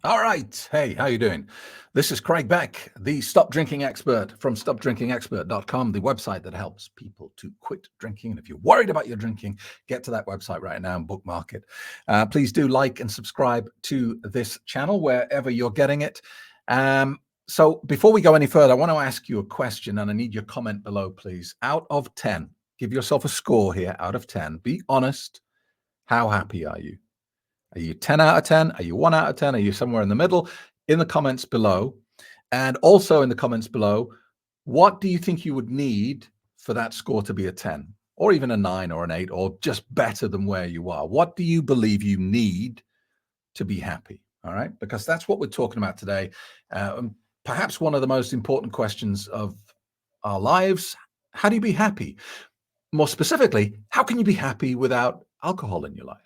All right. Hey, how you doing? This is Craig Beck, the stop drinking expert from stopdrinkingexpert.com, the website that helps people to quit drinking. And if you're worried about your drinking, get to that website right now and bookmark it. Please do like and subscribe to this channel wherever you're getting it. So before we go any further, I want to ask you a question and I need your comment below, please. Out of 10, give yourself a score here out of 10. Be honest. How happy are you? Are you 10 out of 10? Are you 1 out of 10? Are you somewhere in the middle? In the comments below. And also in the comments below, what do you think you would need for that score to be a 10 or even a 9 or an 8 or just better than where you are? What do you believe you need to be happy? All right, because that's what we're talking about today. Perhaps one of the most important questions of our lives. How do you be happy? More specifically, how can you be happy without alcohol in your life?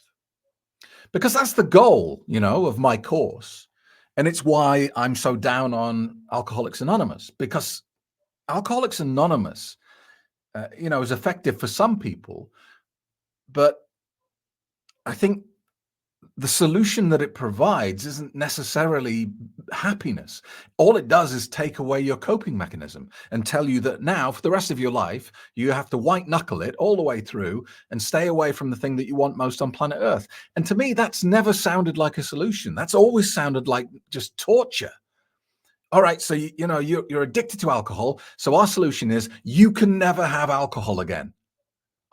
Because that's the goal, of my course. And it's why I'm so down on Alcoholics Anonymous, because Alcoholics Anonymous, is effective for some people, but I think the solution that it provides isn't necessarily happiness. All it does is take away your coping mechanism and tell you that now for the rest of your life, you have to white knuckle it all the way through and stay away from the thing that you want most on planet Earth. And to me, that's never sounded like a solution. That's always sounded like just torture. All right, so you're addicted to alcohol. So our solution is you can never have alcohol again.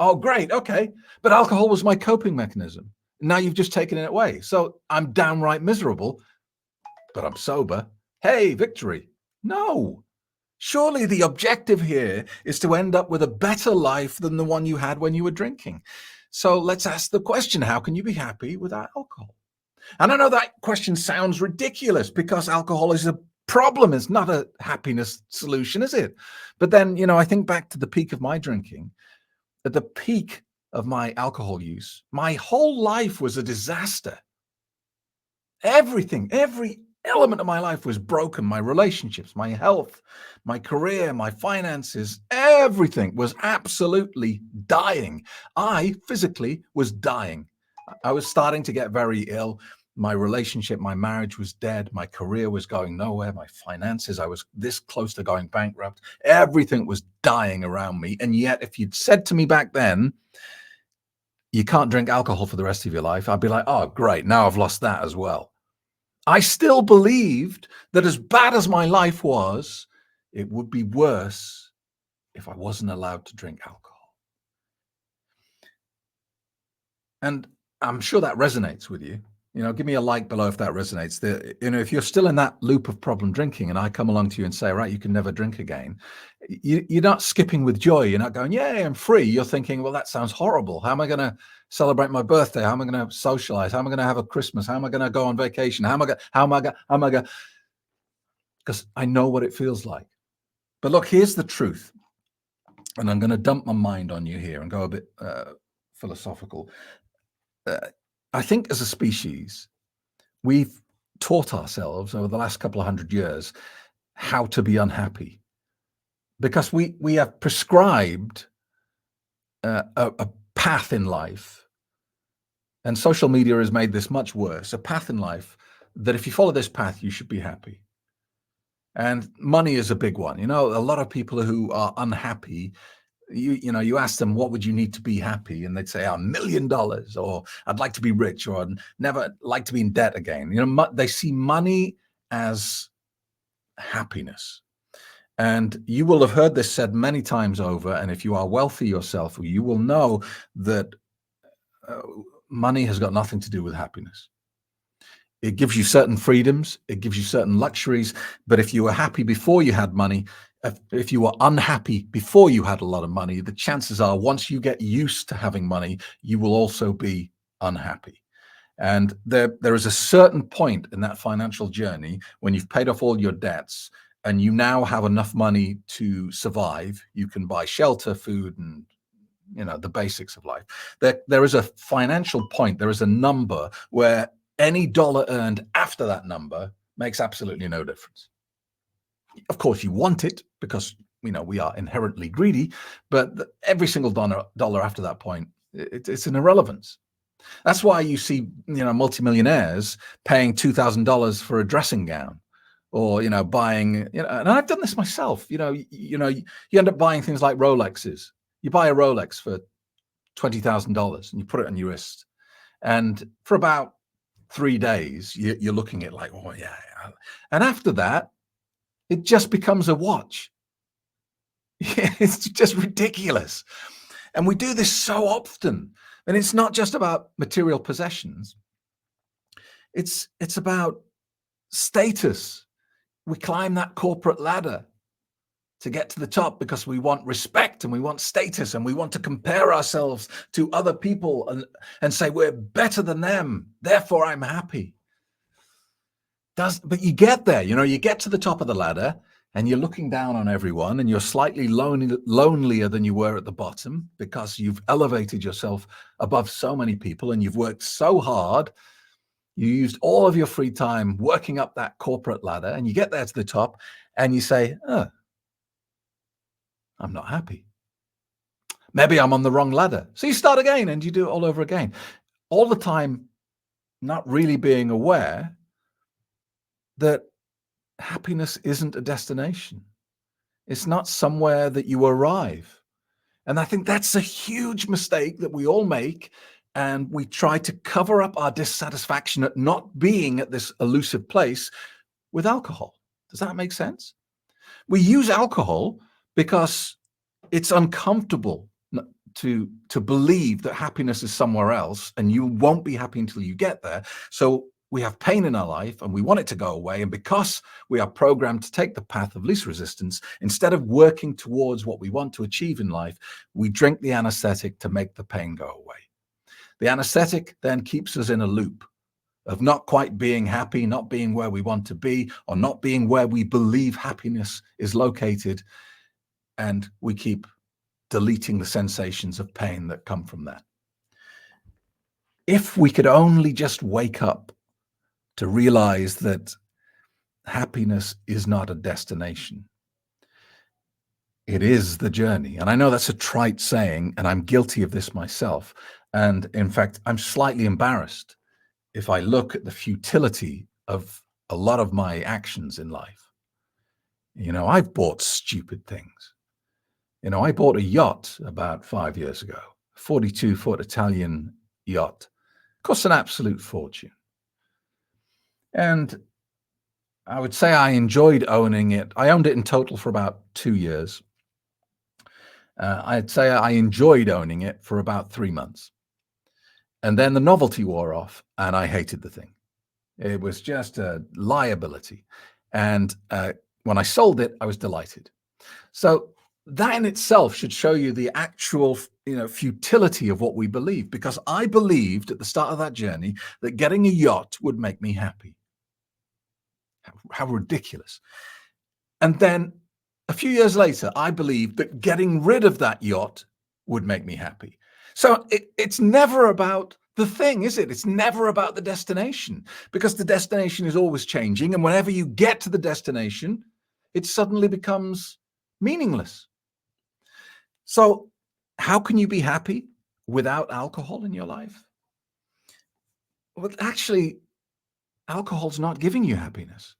Oh, great. Okay. But alcohol was my coping mechanism. Now you've just taken it away. So I'm downright miserable, but I'm sober. Hey, victory. No. Surely the objective here is to end up with a better life than the one you had when you were drinking. So let's ask the question, how can you be happy without alcohol? And I know that question sounds ridiculous because alcohol is a problem. It's not a happiness solution, is it? But then, I think back to the peak of my drinking. At the peak of my alcohol use, my whole life was a disaster. Everything, every element of my life was broken. My relationships, my health, my career, my finances, everything was absolutely dying. I physically was dying. I was starting to get very ill. My relationship, my marriage was dead. My career was going nowhere. My finances, I was this close to going bankrupt. Everything was dying around me. And yet, if you'd said to me back then, you can't drink alcohol for the rest of your life, I'd be like, oh, great. Now I've lost that as well. I still believed that as bad as my life was, it would be worse if I wasn't allowed to drink alcohol. And I'm sure that resonates with you. Give me a like below if that resonates. If you're still in that loop of problem drinking and I come along to you and say, right, you can never drink again, you're not skipping with joy. You're not going, yay, I'm free. You're thinking, well, that sounds horrible. How am I going to celebrate my birthday? How am I going to socialize? How am I going to have a Christmas? How am I going to go on vacation? How am I going to, because I know what it feels like. But look, here's the truth. And I'm going to dump my mind on you here and go a bit philosophical. I think as a species, we've taught ourselves over the last couple of hundred years how to be unhappy because we have prescribed a path in life. And social media has made this much worse, a path in life that if you follow this path, you should be happy. And money is a big one. A lot of people who are unhappy, you ask them, what would you need to be happy? And they'd say, $1 million, or I'd like to be rich, or I'd never like to be in debt again. They see money as happiness. And you will have heard this said many times over. And if you are wealthy yourself, you will know that money has got nothing to do with happiness. It gives you certain freedoms. It gives you certain luxuries. But if you were happy before you had money, if you were unhappy before you had a lot of money, the chances are once you get used to having money, you will also be unhappy. And there is a certain point in that financial journey when you've paid off all your debts and you now have enough money to survive. You can buy shelter, food, and the basics of life. There is a financial point. There is a number where any dollar earned after that number makes absolutely no difference. Of course, you want it because, we are inherently greedy, but every single dollar after that point, it's an irrelevance. That's why you see, multimillionaires paying $2,000 for a dressing gown, or buying. And I've done this myself. You end up buying things like Rolexes. You buy a Rolex for $20,000 and you put it on your wrist, and for about 3 days you're looking at like, oh yeah, and after that it just becomes a watch. It's just ridiculous. And we do this so often. And it's not just about material possessions. It's about status. We climb that corporate ladder to get to the top because we want respect and we want status and we want to compare ourselves to other people and say we're better than them, therefore I'm happy. But you get there, you get to the top of the ladder and you're looking down on everyone and you're slightly lonelier than you were at the bottom because you've elevated yourself above so many people and you've worked so hard. You used all of your free time working up that corporate ladder, and you get there to the top and you say, oh, I'm not happy. Maybe I'm on the wrong ladder. So you start again and you do it all over again. All the time, not really being aware that happiness isn't a destination. It's not somewhere that you arrive. And I think that's a huge mistake that we all make. And we try to cover up our dissatisfaction at not being at this elusive place with alcohol. Does that make sense? We use alcohol because it's uncomfortable to believe that happiness is somewhere else and you won't be happy until you get there. So we have pain in our life and we want it to go away. And because we are programmed to take the path of least resistance, instead of working towards what we want to achieve in life, we drink the anesthetic to make the pain go away. The anesthetic then keeps us in a loop of not quite being happy, not being where we want to be, or not being where we believe happiness is located. And we keep deleting the sensations of pain that come from that. If we could only just wake up to realize that happiness is not a destination. It is the journey. And I know that's a trite saying, and I'm guilty of this myself. And in fact, I'm slightly embarrassed if I look at the futility of a lot of my actions in life. I've bought stupid things. I bought a yacht about 5 years ago, 42-foot Italian yacht. Cost an absolute fortune. And I would say I enjoyed owning it. I owned it in total for about 2 years. I'd say I enjoyed owning it for about 3 months. And then the novelty wore off and I hated the thing. It was just a liability. And when I sold it, I was delighted. So that in itself should show you the actual, futility of what we believe, because I believed at the start of that journey that getting a yacht would make me happy. How ridiculous. And then a few years later, I believed that getting rid of that yacht would make me happy. So it's never about the thing, is it? It's never about the destination, because the destination is always changing. And whenever you get to the destination, it suddenly becomes meaningless. So how can you be happy without alcohol in your life? Well, actually, alcohol's not giving you happiness.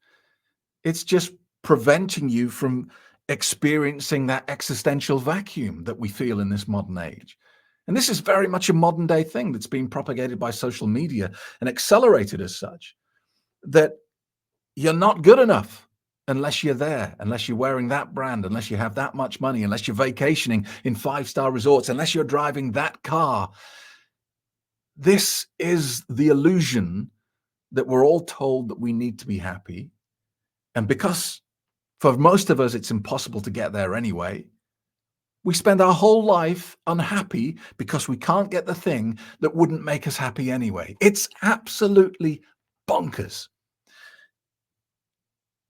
It's just preventing you from experiencing that existential vacuum that we feel in this modern age. And this is very much a modern day thing that's been propagated by social media and accelerated as such, that you're not good enough unless you're there, unless you're wearing that brand, unless you have that much money, unless you're vacationing in 5-star resorts, unless you're driving that car. This is the illusion that we're all told that we need to be happy. And because for most of us, it's impossible to get there anyway, we spend our whole life unhappy because we can't get the thing that wouldn't make us happy anyway. It's absolutely bonkers.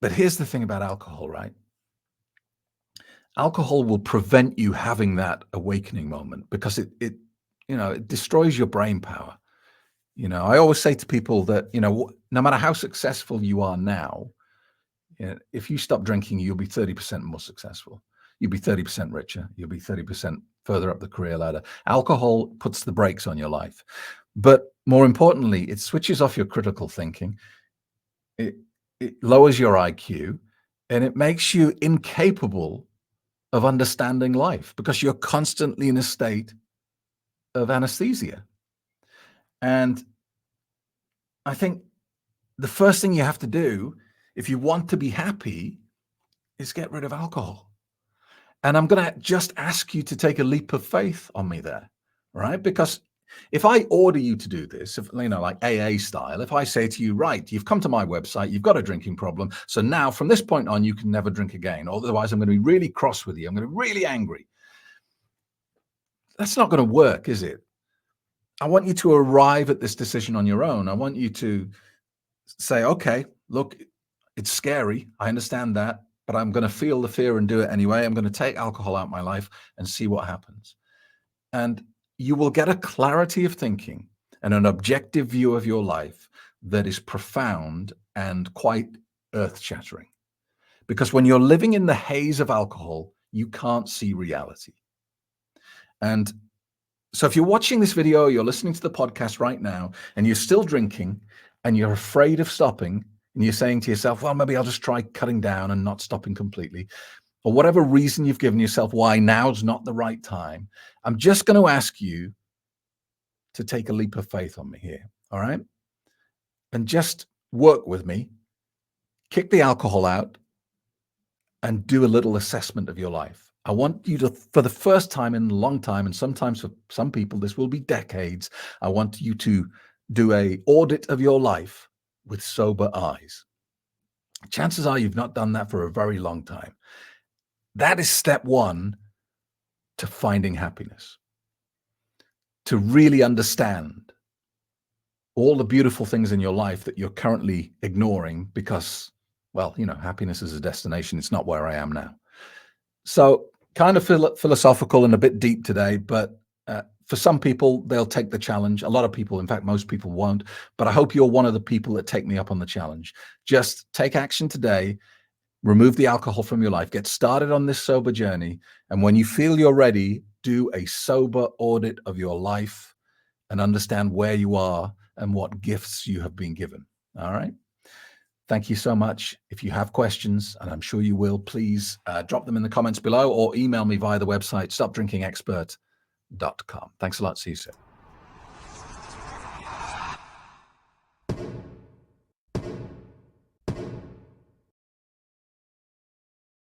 But here's the thing about alcohol, right? Alcohol will prevent you having that awakening moment because it destroys your brain power. I always say to people that, no matter how successful you are now, if you stop drinking, you'll be 30% more successful. You'll be 30% richer. You'll be 30% further up the career ladder. Alcohol puts the brakes on your life. But more importantly, it switches off your critical thinking. It, it lowers your IQ, and it makes you incapable of understanding life because you're constantly in a state of anesthesia. And I think the first thing you have to do if you want to be happy is get rid of alcohol. And I'm going to just ask you to take a leap of faith on me there, right? Because if I order you to do this, if, like AA style, if I say to you, right, you've come to my website, you've got a drinking problem, so now from this point on, you can never drink again. Otherwise, I'm going to be really cross with you. I'm going to be really angry. That's not going to work, is it? I want you to arrive at this decision on your own. I want you to say, okay, look, it's scary. I understand that, but I'm going to feel the fear and do it anyway. I'm going to take alcohol out of my life and see what happens. And you will get a clarity of thinking and an objective view of your life that is profound and quite earth-shattering. Because when you're living in the haze of alcohol, you can't see reality. And so if you're watching this video, you're listening to the podcast right now, and you're still drinking and you're afraid of stopping, and you're saying to yourself, well, maybe I'll just try cutting down and not stopping completely, or whatever reason you've given yourself why now's not the right time, I'm just going to ask you to take a leap of faith on me here, all right? And just work with me, kick the alcohol out, and do a little assessment of your life. I want you to, for the first time in a long time, and sometimes for some people, this will be decades, I want you to do an audit of your life with sober eyes. Chances are you've not done that for a very long time. That is step one to finding happiness, to really understand all the beautiful things in your life that you're currently ignoring because, well, happiness is a destination. It's not where I am now. So kind of philosophical and a bit deep today, but for some people, they'll take the challenge. A lot of people, in fact, most people won't. But I hope you're one of the people that take me up on the challenge. Just take action today. Remove the alcohol from your life. Get started on this sober journey. And when you feel you're ready, do a sober audit of your life and understand where you are and what gifts you have been given. All right. Thank you so much. If you have questions, and I'm sure you will, please drop them in the comments below or email me via the website, stopdrinkingexpert.com. Thanks a lot. See you soon.